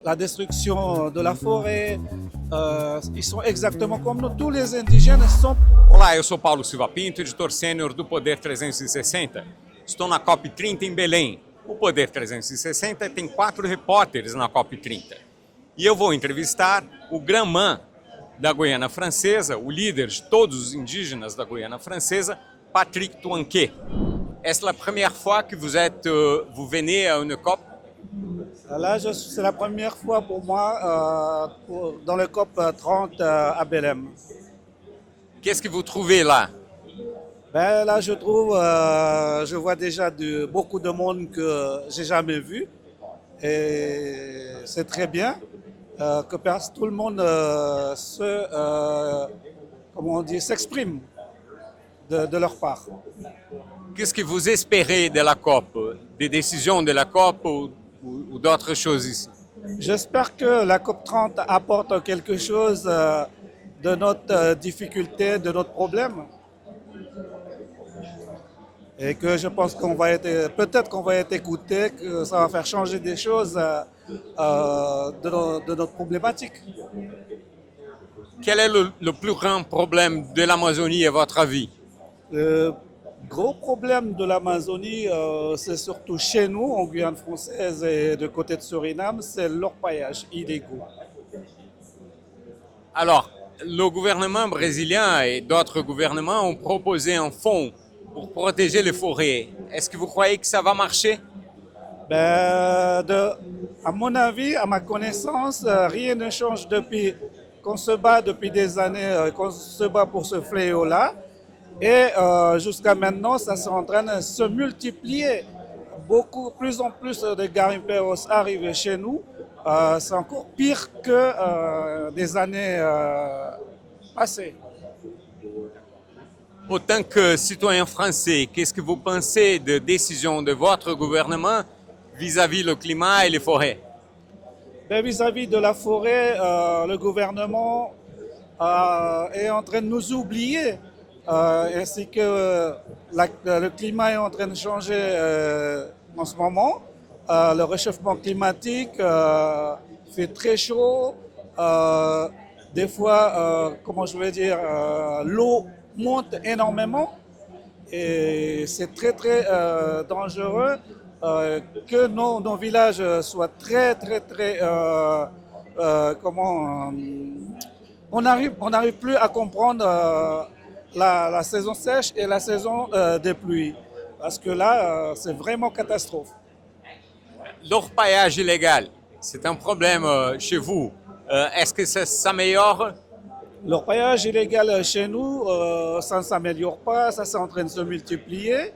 La destruction de la forêt, ils sont exactement comme nous. Tous les indigènes sont. Olá, eu sou Paulo Silva Pinto, editor sênior do Poder 360. Estou na COP30 em Belém. O Poder 360 tem 4 repórteres na COP30. E eu vou entrevistar o Grand-Man da Guiana Francesa, o líder de todos os indígenas da Guiana Francesa, Patrick Touanké. Est-ce la première fois que vous venez à une COP? Là, c'est la première fois pour moi dans le COP 30 à Belém. Qu'est-ce que vous trouvez là? Ben, là, je vois déjà beaucoup de monde que j'ai jamais vu. Et c'est très bien que tout le monde s'exprime de leur part. Qu'est-ce que vous espérez de la COP? Des décisions de la COP ou d'autres choses ici? J'espère que la COP 30 apporte quelque chose de notre difficulté, de notre problème. Et que je pense peut-être qu'on va être écouté, que ça va faire changer des choses de notre problématique. Quel est le plus grand problème de l'Amazonie à votre avis? Le gros problème de l'Amazonie, c'est surtout chez nous, en Guyane française et de côté de Suriname, c'est l'orpaillage illégaux. Alors, le gouvernement brésilien et d'autres gouvernements ont proposé un fonds pour protéger les forêts. Est-ce que vous croyez que ça va marcher? À mon avis, à ma connaissance, rien ne change depuis qu'on se bat depuis des années, qu'on se bat pour ce fléau-là. Et jusqu'à maintenant, ça est en train de se multiplier. Plus en plus de garimperos arrivent chez nous. C'est encore pire que des années passées. Autant que citoyen français, qu'est-ce que vous pensez des décisions de votre gouvernement vis-à-vis le climat et les forêts? Vis-à-vis de la forêt, le gouvernement est en train de nous oublier. Ainsi que le climat est en train de changer en ce moment. Le réchauffement climatique fait très chaud. Des fois, l'eau monte énormément et c'est très très dangereux que nos villages soient très très très on n'arrive plus à comprendre la saison sèche et la saison des pluies. Parce que là, c'est vraiment catastrophe. L'orpaillage illégal, c'est un problème chez vous. Est-ce que ça s'améliore? L'orpaillage illégal chez nous, ça ne s'améliore pas, ça c'est en train de se multiplier.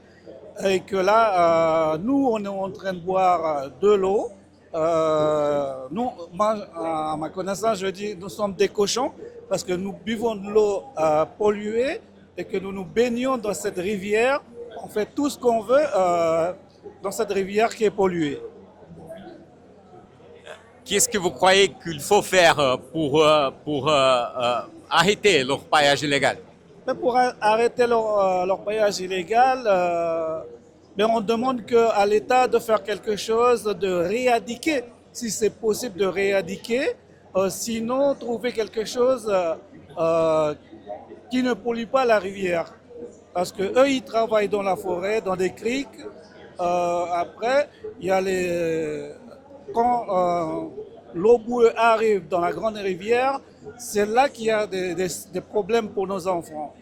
Et que là, nous, on est en train de boire de l'eau. Moi, à ma connaissance, je dis, nous sommes des cochons parce que nous buvons de l'eau polluée et que nous nous baignons dans cette rivière. On fait tout ce qu'on veut dans cette rivière qui est polluée. Qu'est-ce que vous croyez qu'il faut faire pour arrêter l'orpaillage illégal? Mais pour arrêter l'orpaillage illégal, on demande à l'État de faire quelque chose, de rééduquer, si c'est possible de rééduquer, sinon trouver quelque chose qui ne pollue pas la rivière. Parce qu'eux, ils travaillent dans la forêt, dans des criques. Après, il y a quand l'eau boueux arrive dans la grande rivière, c'est là qu'il y a des problèmes pour nos enfants.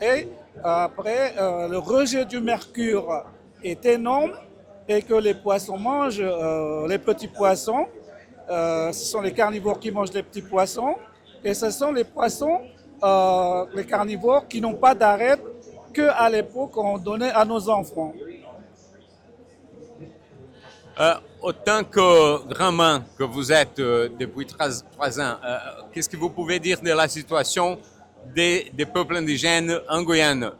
Et après, le rejet du mercure est énorme et que les poissons mangent les petits poissons. Ce sont les carnivores qui mangent les petits poissons. Et ce sont les poissons, les carnivores, qui n'ont pas d'arête qu'à l'époque on donnait à nos enfants. Autant que grand-man que vous êtes depuis 3 ans, qu'est-ce que vous pouvez dire de la situation des peuples indigènes en Guyane?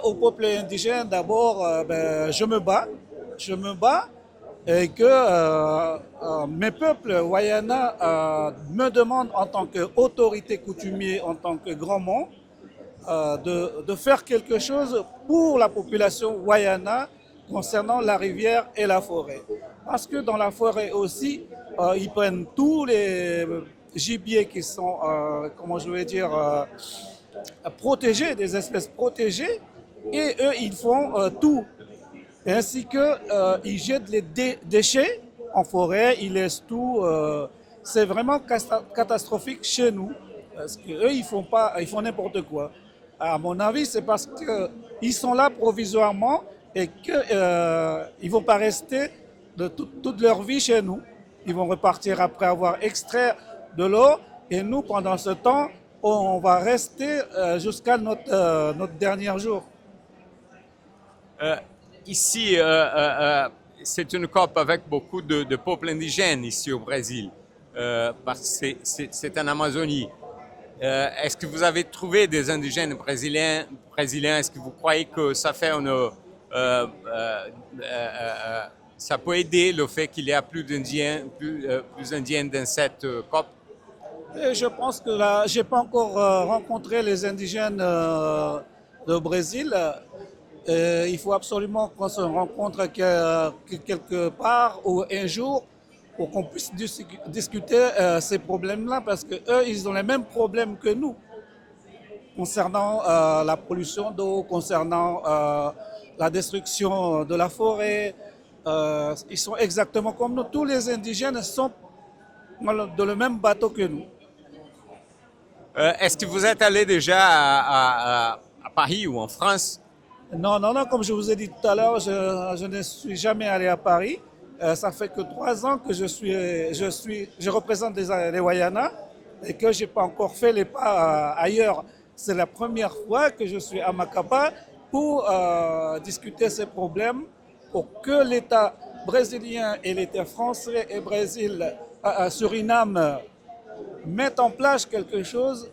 Au peuple indigène, d'abord, je me bats et que mes peuples Wayana me demandent en tant qu'autorité coutumier, en tant que grand-man, de faire quelque chose pour la population Wayana concernant la rivière et la forêt. Parce que dans la forêt aussi, ils prennent tous les gibiers qui sont, comment je vais dire, protégés, des espèces protégées, et eux, ils font tout. Ainsi qu'ils jettent les déchets en forêt, ils laissent tout. C'est vraiment catastrophique chez nous. Parce qu'eux, ils font n'importe quoi. À mon avis, c'est parce qu'ils sont là provisoirement et qu'ils ne vont pas rester de toute leur vie chez nous. Ils vont repartir après avoir extrait de l'eau et nous, pendant ce temps, on va rester jusqu'à notre dernier jour. Ici, c'est une COP avec beaucoup de peuples indigènes ici au Brésil, parce que c'est en Amazonie. Est-ce que vous avez trouvé des indigènes brésiliens? Est-ce que vous croyez que ça fait ça peut aider le fait qu'il y a plus d'Indiens dans cette COP? Et je pense que là, j'ai pas encore rencontré les indigènes de Brésil. Il faut absolument qu'on se rencontre quelque part ou un jour pour qu'on puisse discuter ces problèmes-là, parce que eux, ils ont les mêmes problèmes que nous concernant la pollution d'eau, concernant la destruction de la forêt. Ils sont exactement comme nous. Tous les indigènes sont dans le même bateau que nous. Est-ce que vous êtes allé déjà à Paris ou en France? Non, comme je vous ai dit tout à l'heure, je ne suis jamais allé à Paris. Ça fait que 3 ans que je représente les Wayana et que je n'ai pas encore fait les pas ailleurs. C'est la première fois que je suis à Macapá pour discuter ces problèmes, pour que l'État brésilien et l'État français et Brésil, Suriname mettent en place quelque chose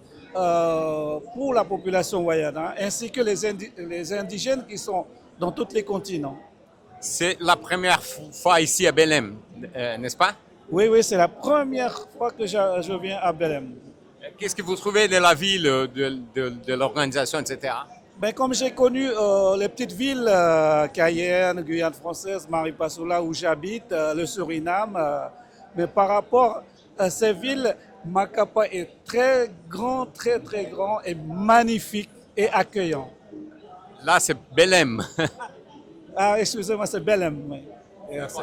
pour la population Wayana, ainsi que les indigènes qui sont dans tous les continents. C'est la première fois ici à Belém, n'est-ce pas? Oui, c'est la première fois que je viens à Belém. Qu'est-ce que vous trouvez de la ville, de l'organisation, etc.? Ben, comme j'ai connu les petites villes, Cayenne, Guyane française, Maripasoula où j'habite, le Suriname, mais par rapport à ces villes, Macapá est très grand et magnifique et accueillant. Là, c'est Belém. Ah, excusez-moi, c'est Belém. Oui.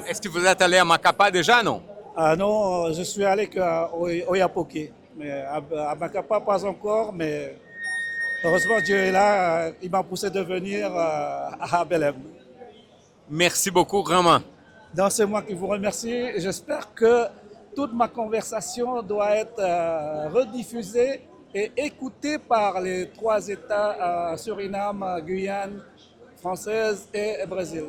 Est-ce que vous êtes allé à Macapá déjà, non? Ah non, je suis allé qu'à Oiapoque. Mais à Macapá, pas encore, mais heureusement Dieu est là, il m'a poussé de venir à Belém. Merci beaucoup, vraiment. Donc c'est moi qui vous remercie. J'espère que toute ma conversation doit être rediffusée et écoutée par les 3 États, Suriname, Guyane française et Brésil.